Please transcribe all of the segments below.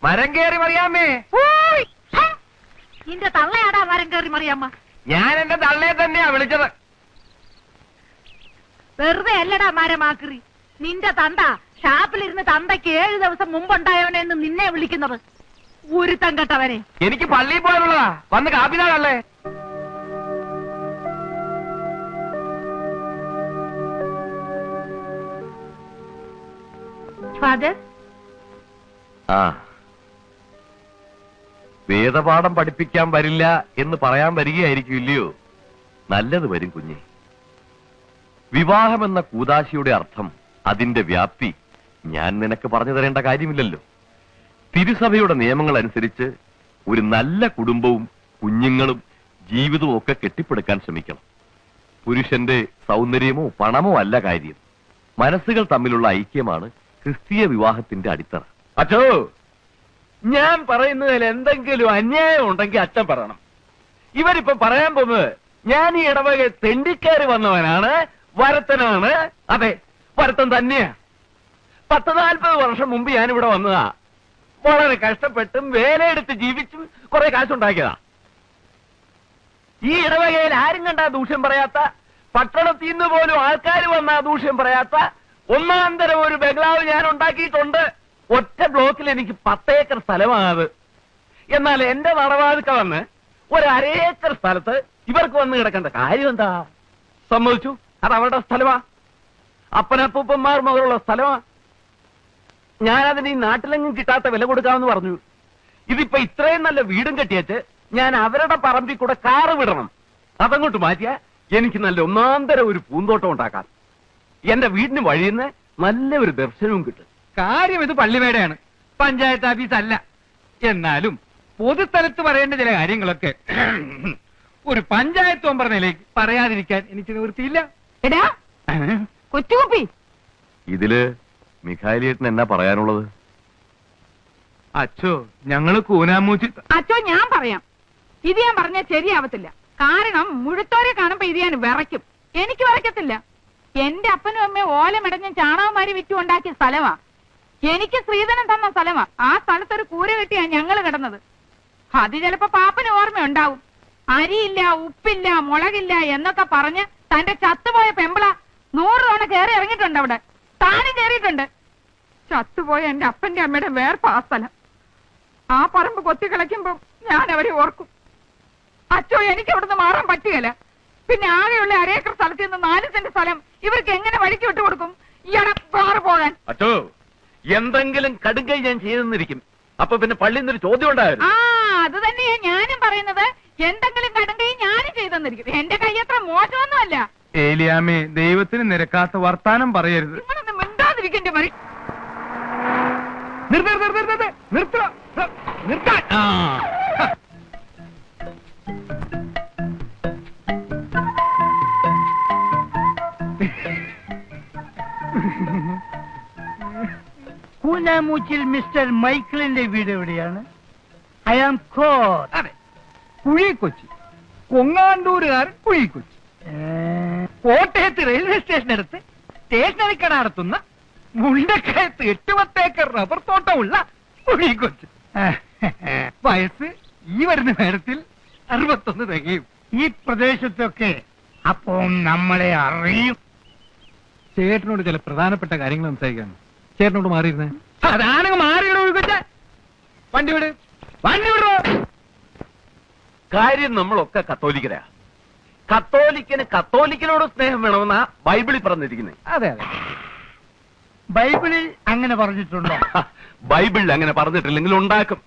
മരം കയറി മറിയാമ്മേ. നിന്റെ തള്ളയാടാ മരം കയറി മറിയാമ്മ. ഞാൻ എന്റെ തള്ളയെ തന്നെയാ വിളിച്ചത്. വെറുതെ അല്ലടാ മരമാക്രി. നിന്റെ തന്ത ഷാപ്പിലിരുന്ന് തന്തയ്ക്ക് 7 ദിവസം മുമ്പുണ്ടായവനെന്ന് നിന്നെ വിളിക്കുന്നത്. ഒരുത്തം കെട്ടവനെ. എനിക്ക് പള്ളിയിൽ പോയാലുള്ളതാ. വന്ന് കാപ്പിനാളല്ലേ. ഫാദർ, വേദപാഠം പഠിപ്പിക്കാൻ വരില്ല എന്ന് പറയാൻ വരികയായിരിക്കും, ഇല്ലയോ? നല്ലത് വരും കുഞ്ഞെ. വിവാഹമെന്ന കൂദാശിയുടെ അർത്ഥം, അതിന്റെ വ്യാപ്തി ഞാൻ നിനക്ക് പറഞ്ഞു തരേണ്ട കാര്യമില്ലല്ലോ. തിരുസഭയുടെ നിയമങ്ങൾ അനുസരിച്ച് ഒരു നല്ല കുടുംബവും കുഞ്ഞുങ്ങളും ജീവിതവും ഒക്കെ കെട്ടിപ്പടുക്കാൻ ശ്രമിക്കണം. പുരുഷന്റെ സൗന്ദര്യമോ പണമോ അല്ല കാര്യം. മനസ്സുകൾ തമ്മിലുള്ള ഐക്യമാണ് ക്രിസ്തീയ വിവാഹത്തിന്റെ അടിത്തറ. അച്ഛോ, ഞാൻ പറയുന്നതിൽ എന്തെങ്കിലും അന്യായം ഉണ്ടെങ്കിൽ അച്ഛൻ പറയണം. ഇവരിപ്പോ പറയാൻ പോകുന്നത് ഞാൻ ഈ ഇടവക തെണ്ടിക്കയറി വന്നവനാണ്, വരത്തനാണ്. അതെ, വരത്തൻ തന്നെയാ. 40-40 വർഷം മുമ്പ് ഞാനിവിടെ വന്നതാ. വളരെ കഷ്ടപ്പെട്ടും വേലയെടുത്ത് ജീവിച്ചും കുറെ കാശുണ്ടാക്കിയതാ. ഈ ഇടവകയിൽ ആരും കണ്ടാ ദൂഷ്യം പറയാത്ത, പട്ടണത്തിൽ നിന്ന് പോലും ആൾക്കാർ വന്നാ ദൂഷ്യം പറയാത്ത ഒന്നാന്തരം ഒരു ബംഗ്ലാവ് ഞാൻ ഉണ്ടാക്കിയിട്ടുണ്ട്. ഒറ്റ ബ്ലോക്കിൽ എനിക്ക് 10 ഏക്കർ സ്ഥലമാണത്. എന്നാൽ എന്റെ നടവാതുക്ക വന്ന് ഒരു 1/2 ഏക്കർ സ്ഥലത്ത് ഇവർക്ക് വന്ന് കിടക്കേണ്ട കാര്യം എന്താ? സമ്മതിച്ചു, അത് അവരുടെ സ്ഥലമാ. അപ്പനപ്പൂപ്പന്മാർ മുതലുള്ള സ്ഥലമാ. ഞാനതിന് ഈ നാട്ടിലെങ്ങും കിട്ടാത്ത വില കൊടുക്കാമെന്ന് പറഞ്ഞു. ഇതിപ്പോ ഇത്രയും നല്ല വീടും കെട്ടിയച്ച് ഞാൻ അവരുടെ പറമ്പിൽ കൂടെ കാറ് വിടണം. അതങ്ങോട്ട് മാറ്റിയാ എനിക്ക് നല്ല ഒന്നാന്തരം ഒരു പൂന്തോട്ടം ഉണ്ടാക്കാം. എന്റെ വീടിന് വഴിയുന്ന നല്ല ഒരു ദർശനവും കിട്ടും. കാര്യം ഇത് പള്ളിമേടയാണ്, പഞ്ചായത്ത് ഓഫീസ് അല്ല. എന്നാലും പൊതുസ്ഥലത്ത് പറയേണ്ട ചില കാര്യങ്ങളൊക്കെ ഒരു പഞ്ചായത്ത് മെമ്പർ നിലയ്ക്ക് പറയാതിരിക്കാൻ എനിക്ക് നിവൃത്തിയില്ല. എടാ കൊച്ചുകുപ്പി, ഇതില് മിഖായിലേട്ടൻ എന്നാ പറയാനുള്ളത്? അച്ഛോ, ഞങ്ങള് കൂനാമൂച്ചി. അച്ചോ, ഞാൻ പറയാം. ഇത് ഞാൻ പറഞ്ഞാൽ ശരിയാവത്തില്ല. കാരണം മുഴുത്തോരെ കാണുമ്പോ ഇത് ഞാൻ വിറയ്ക്കും. എനിക്ക് വിറയ്ക്കത്തില്ല. എന്റെ അപ്പനും അമ്മയും ഓലമിടഞ്ഞ ചാണകമാരി വിറ്റു ഉണ്ടാക്കിയ സ്ഥലമാ. എനിക്ക് ശ്രീധരൻ തന്ന സ്ഥലമാ. ആ സ്ഥലത്തൊരു കൂര കെട്ടിയാ ഞങ്ങള് കിടന്നത്. അത് ചിലപ്പോ പാപ്പന് ഓർമ്മയുണ്ടാവും. അരിയില്ല, ഉപ്പില്ല, മുളകില്ല എന്നൊക്കെ പറഞ്ഞ് തന്റെ ചത്തുപോയ പെമ്പിള 100 തവണ കയറി ഇറങ്ങിയിട്ടുണ്ട്. അവിടെ താനും കയറിയിട്ടുണ്ട്. ചത്തുപോയ എന്റെ അപ്പന്റെ അമ്മയുടെ വേർപ്പ് ആ സ്ഥലം. ആ പറമ്പ് കൊത്തി കളയ്ക്കുമ്പോ ഞാൻ അവരെ ഓർക്കും. അച്ചോ, എനിക്ക് അവിടുന്ന് മാറാൻ പറ്റുകയില്ല. പിന്നെ ആകെയുള്ള 1/2 ഏക്കർ സ്ഥലത്ത് നിന്ന് 4 സെന്റ് സ്ഥലം ഇവർക്ക് എങ്ങനെ വഴിക്ക് വിട്ടു കൊടുക്കും? ഇയാളെ പാറ പോകാൻ. അച്ചോ, എന്തെങ്കിലും കടുങ്കൈ ഞാൻ ചെയ്തെന്നിരിക്കും. അപ്പൊ പിന്നെ പള്ളിയിൽ നിന്നൊരു ചോദ്യം ഉണ്ടായിരുന്നു. അത് തന്നെയാ ഞാനും പറയുന്നത്. എന്തെങ്കിലും കടുങ്കൈ ഞാനും ചെയ്തെന്നിരിക്കും. എന്റെ കൈ അത്ര മോശമൊന്നുമല്ല. ഏലിയാമ്മേ, ദൈവത്തിന് നിരക്കാത്ത വർത്താനം പറയരുത്. നിങ്ങളൊന്ന് മിണ്ടാതിരിക്കന്റെ മരി. നിർത്താൻ. കൂനാമൂച്ചിൽ മിസ്റ്റർ മൈക്കിളിന്റെ വീട് എവിടെയാണ്? I am core. അതെ, കുഴിക്കൊച്ചി. കൊങ്ങാണ്ടൂരുകാരൻ കുഴിക്കൊച്ചി. കോട്ടയത്ത് റെയിൽവേ സ്റ്റേഷനടുത്ത് സ്റ്റേഷനറി കട നടത്തുന്ന മുണ്ടക്കയത്ത് 8-10 ഏക്കർ റബ്ബർ തോട്ടമുള്ള കുഴിക്കൊച്ചി. വയസ്സ് ഈ വരുന്ന നേരത്തിൽ 61 തികയും. ഈ പ്രദേശത്തൊക്കെ അപ്പോ നമ്മളെ അറിയും. ചേട്ടനോട് ചില പ്രധാനപ്പെട്ട കാര്യങ്ങൾ സംസാരിക്കാൻ. ചേട്ടനോട് മാറിയിരുന്നേ. അതാണെങ്കിൽ മാറിയിടോ ഒഴിക്കൊച്ച. വണ്ടി വിട്, വണ്ടി വിടോ. കാര്യം നമ്മളൊക്കെ കത്തോലിക്കരാ. കത്തോലിക്കന് കത്തോലിക്കനോട് സ്നേഹം വേണമെന്നാ ബൈബിളിൽ പറഞ്ഞിരിക്കുന്നത്. അതെ അതെ, ബൈബിളിൽ അങ്ങനെ പറഞ്ഞിട്ടുണ്ടോ? ബൈബിളിൽ അങ്ങനെ പറഞ്ഞിട്ടില്ലെങ്കിൽ ഉണ്ടാക്കും.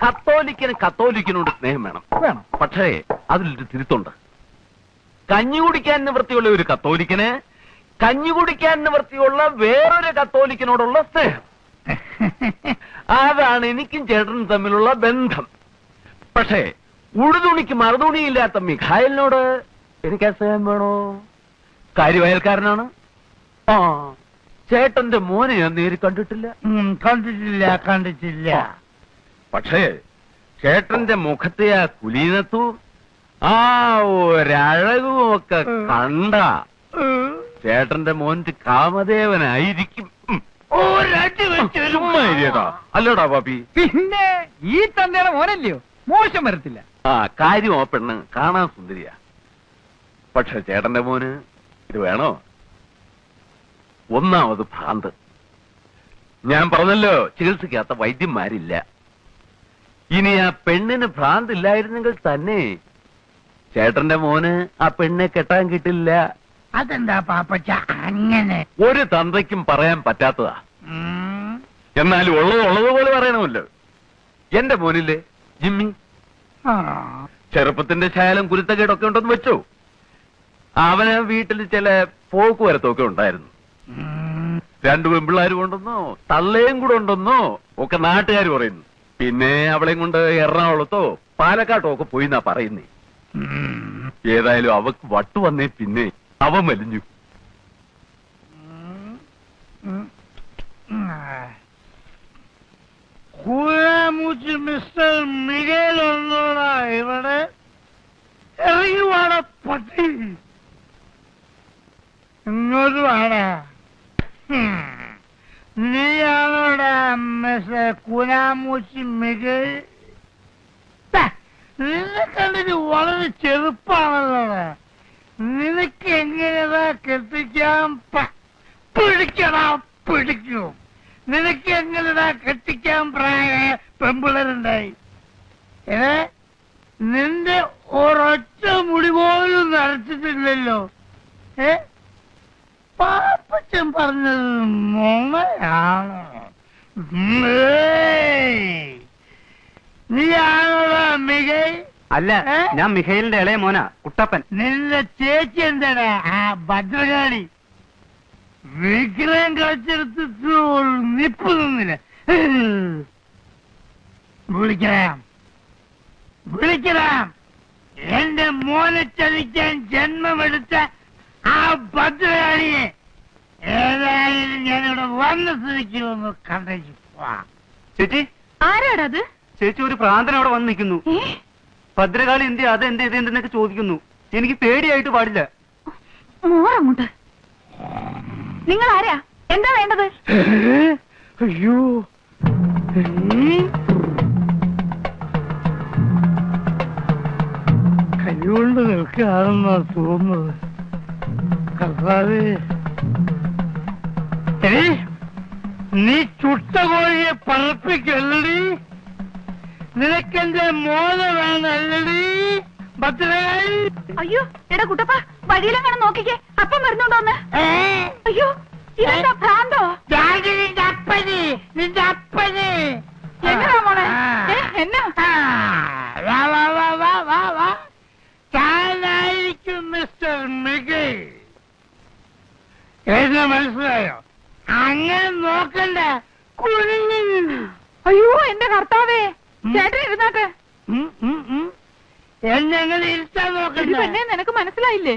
കത്തോലിക്കന് കത്തോലിക്കനോട് സ്നേഹം വേണം. പക്ഷേ അതിലൊരു തിരുത്തുണ്ട്. കഞ്ഞി കുടിക്കാൻ നിവൃത്തിയുള്ള ഒരു കത്തോലിക്കന് കഞ്ഞി കുടിക്കാൻ നിവൃത്തിയുള്ള വേറൊരു കത്തോലിക്കനോടുള്ള സ്നേഹം. അതാണ് എനിക്കും ചേട്ടനും തമ്മിലുള്ള ബന്ധം. പക്ഷേ ഉടുതുണിക്ക് മറുതുണിയില്ലാത്ത മിഖായലിനോട് എനിക്ക് സ്നേഹം വേണോ? കാര്യവയൽക്കാരനാണ്. ആ, ചേട്ടന്റെ മോനെ ഞാൻ നേരി കണ്ടിട്ടില്ല. കണ്ടിട്ടില്ല. പക്ഷേ ചേട്ടന്റെ മുഖത്തെ ആ കുലീനത്വം, ആ ഒരഴകും ഒക്കെ കണ്ട ചേട്ടന്റെ മോന്റെ കാമദേവനായിരിക്കും. ഒരടി വെച്ച് ചുമ്മാ ഇരിയടാ. അല്ലടാ പാപ്പി. പിന്നെ ഈ തന്തയുടെ മോനല്ലയോ, മോശം വരത്തില്ല. ആ കാര്യം ആ പെണ്ണ് കാണാൻ സുന്ദരിയാ. പക്ഷെ ചേട്ടന്റെ മോന് ഇത് വേണോ? ഒന്നാമത് ഭ്രാന്ത്. ഞാൻ പറഞ്ഞല്ലോ, ചികിത്സിക്കാത്ത വൈദ്യന്മാരില്ല. ഇനി ആ പെണ്ണിന് ഭ്രാന്ത് ഇല്ലായിരുന്നെങ്കിൽ തന്നെ ചേട്ടന്റെ മോന് ആ പെണ്ണെ കെട്ടാൻ കിട്ടില്ല. അതെന്താ പാപ്പച്ച അങ്ങനെ? ഒരു തന്തയ്ക്കും പറയാൻ പറ്റാത്തതാ. എന്നാലും ഉള്ളതുപോലെ പറയണമല്ലോ. എന്റെ മോനില്ലേ ജിമ്മി, ചെറുപ്പത്തിന്റെ ശാലം കുരുത്തക്കേടൊക്കെ ഉണ്ടെന്ന് വെച്ചോ. അവന് വീട്ടിൽ ചില പോക്കുവരത്തൊക്കെ ഉണ്ടായിരുന്നു. 2 പെൺപിള്ളേർ കൊണ്ടെന്നോ തള്ളയും കൂടെ ഉണ്ടെന്നോ ഒക്കെ നാട്ടുകാർ പറയുന്നു. പിന്നെ അവളെയും കൊണ്ട് എറണാകുളത്തോ പാലക്കാട്ടോ ഒക്കെ പോയി എന്നാ പറയുന്നേ. ഏതായാലും അവക്ക് വട്ടു വന്നേ പിന്നെ അവൻ വലിഞ്ഞു. കൂരാമൂച്ചി മിസ്റ്റർ മിഗേൽ ഒന്നോടാ ഇവിടെ? ഇറങ്ങി വാടാ പട്ടി, ഇങ്ങോട്ട് വാടാ. നീയാണോടാ മിസ്റ്റർ കൂരാമൂച്ചി മിഗേൽ? നിന്നെ കണ്ടിട്ട് വളരെ ചെറുപ്പാണല്ലോടാ. നിനക്ക് എങ്ങനെയാ കെട്ടിക്കാൻ പിടിക്കടാ പിടിക്കും. നിനക്ക് എങ്ങനെയാ കെട്ടിക്കാൻ പ്രായ പെമ്പിളരുണ്ടായി? നിന്റെ ഒരൊറ്റ മുടി പോലും നരച്ചിട്ടില്ലല്ലോ. പാപ്പച്ചൻ പറഞ്ഞത് മോണയാണ്. നീയാണോടാ മികൈ? അല്ല, ഞാൻ മിഖേലിന്റെ ഇളയ മോനാ, കുട്ടപ്പൻ. നിന്റെ ചേച്ചി എന്താടാ ആ ഭദ്രകാളി? വിഗ്രഹം കളിച്ചെടുത്തിട്ട് നിപ്പ് നിന്നില്ല. വിളിക്കണം. എന്റെ മോനെ ചതിക്കാൻ ജന്മമെടുത്ത ആ ഭദ്രകാളിയെ ഏതായാലും ഞാനിവിടെ വന്ന സ്ഥിതിക്ക് ഒന്ന് കണ്ടു. ചേച്ചി, ആരാടത്? ചേച്ചി ഒരു പ്രാന്തൻ അവിടെ വന്ന് നിൽക്കുന്നു. ഭദ്രകാളി എന്ത് എന്തെന്നൊക്കെ ചോദിക്കുന്നു. എനിക്ക് പേടിയായിട്ട് പാടില്ല. മോറങ്ങോട്ട്. നിങ്ങൾ ആരാ? എന്താ വേണ്ടത്? അയ്യോ, കൈകൊണ്ട് നിൽക്കുകയാണെന്നാ തോന്നുന്നത്. കർത്താവേ, നീ ചുട്ട കോഴിയെ പറപ്പിക്കല്ലടി. നിനക്കെന്റെ മോന വേണല്ലടി ഭദ്രകാളി. അയ്യോ എടാ കുട്ടപ്പ, വഴിയിലെങ്ങനെ നോക്കിക്കേ, അപ്പം വരുന്നുണ്ടോന്ന്. അയ്യോ ഇതെന്താ ഭ്രാന്തോ? നിന്റെ അപ്പന്, നിന്റെ അപ്പന്. എങ്ങനാ മോളെ? എന്നാ താനായിരിക്കും മിസ്റ്റർ മിഗേൽ. എന്നെ മനസ്സിലായോ? അങ്ങനെ നോക്കണ്ട. അയ്യോ എന്റെ കർത്താവേ, ചേട്ടൻ ഇരുന്നാട്ടെ. എന്നെ അങ്ങനെ ഇരുത്താൻ നോക്കണ്ട. പിന്നെ നിനക്ക് മനസ്സിലായില്ലേ?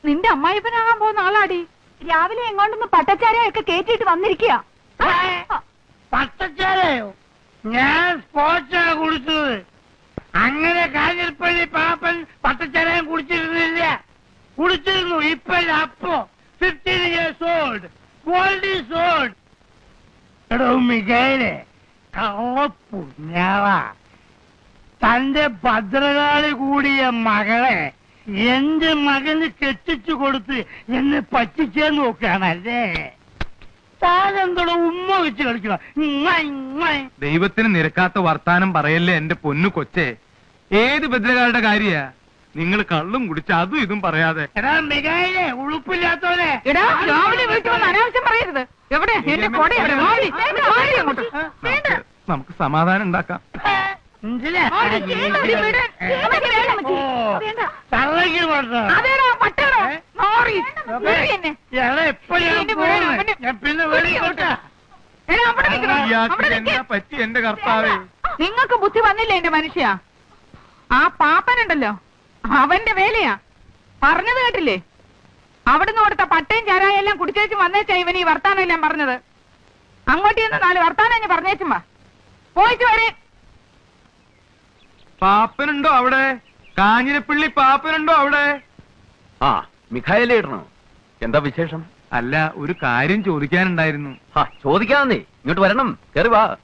നിന്റെ അമ്മായിപ്പനാകാൻ പോകുന്ന ആളാടി. രാവിലെ എങ്ങോട്ടൊന്ന് പട്ടച്ചാരയൊക്കെ കേറ്റിട്ട് വന്നിരിക്കുക. പട്ടച്ചാരയോ? ഞാൻ സ്പോർട്സാണ് കുടിച്ചത്. അങ്ങനെ കാഞ്ഞിരപ്പള്ളി പാപ്പൻ പട്ടച്ചാരയും കുടിച്ചിരുന്നില്ല. കുടിച്ചിരുന്നു. ഇപ്പല്ല, അപ്പോ 15 years old. Gold is old. എടോ മികേലെ, കള്ളപ്പുണ്യാളാ. തന്റെ ഭദ്രകാളി കൂടിയ മകളെ എന്റെ മകന് കെട്ടിച്ചു കൊടുത്ത് എന്നെ പറ്റിച്ചേ നോക്കുകയാണല്ലേ? താനെന്തോടെ ഉമ്മ വെച്ച് കളിക്കണം. ദൈവത്തിന് നിരക്കാത്ത വർത്താനം പറയല്ലേ എന്റെ പൊന്നു കൊച്ചേ. ഏത് ഭദ്രകാളുടെ കാര്യാ? നിങ്ങൾ കള്ളും കുടിച്ച് അതും ഇതും പറയാതെ. എടാ മികേലെ, ഉളുപ്പില്ലാത്തോനെ. എടാ രാവിലെ വീട്ടിൽ വന്ന് അനാവശ്യം പറയരുത്. എവിടെ എന്റെ കൊട? നമുക്ക് സമാധാനം ഉണ്ടാക്കാം. തള്ളക്ക് പറഞ്ഞു. പിന്നെ വെളിയോട്ടാ. എന്താ പറ്റി എന്റെ കർത്താവേ? നിങ്ങൾക്ക് ബുദ്ധി വന്നില്ല എന്റെ മനുഷ്യ. ആ പാപ്പനുണ്ടല്ലോ, അവന്റെ വേലയാ. പറഞ്ഞത് കേട്ടില്ലേ? അവിടുന്ന് കൊടുത്ത പട്ടയും ചാരായെല്ലാം കുടിച്ചേച്ച് വന്നേച്ചാ ഇവൻ ഈ വർത്താനം എല്ലാം പറഞ്ഞത്. അങ്ങോട്ട് ചെന്ന് 4 വർത്താനം പറഞ്ഞേച്ചും വാ. പോയിച്ചു വരെ. പാപ്പനുണ്ടോ അവിടെ? കാഞ്ഞിരപ്പള്ളി പാപ്പനുണ്ടോ അവിടെ? ആ മിഖായലേ ഇടണോ? എന്താ വിശേഷം? അല്ല, ഒരു കാര്യം ചോദിക്കാനുണ്ടായിരുന്നു. ചോദിക്കാന്നേ, ഇങ്ങോട്ട് വരണം, കയറി വാ.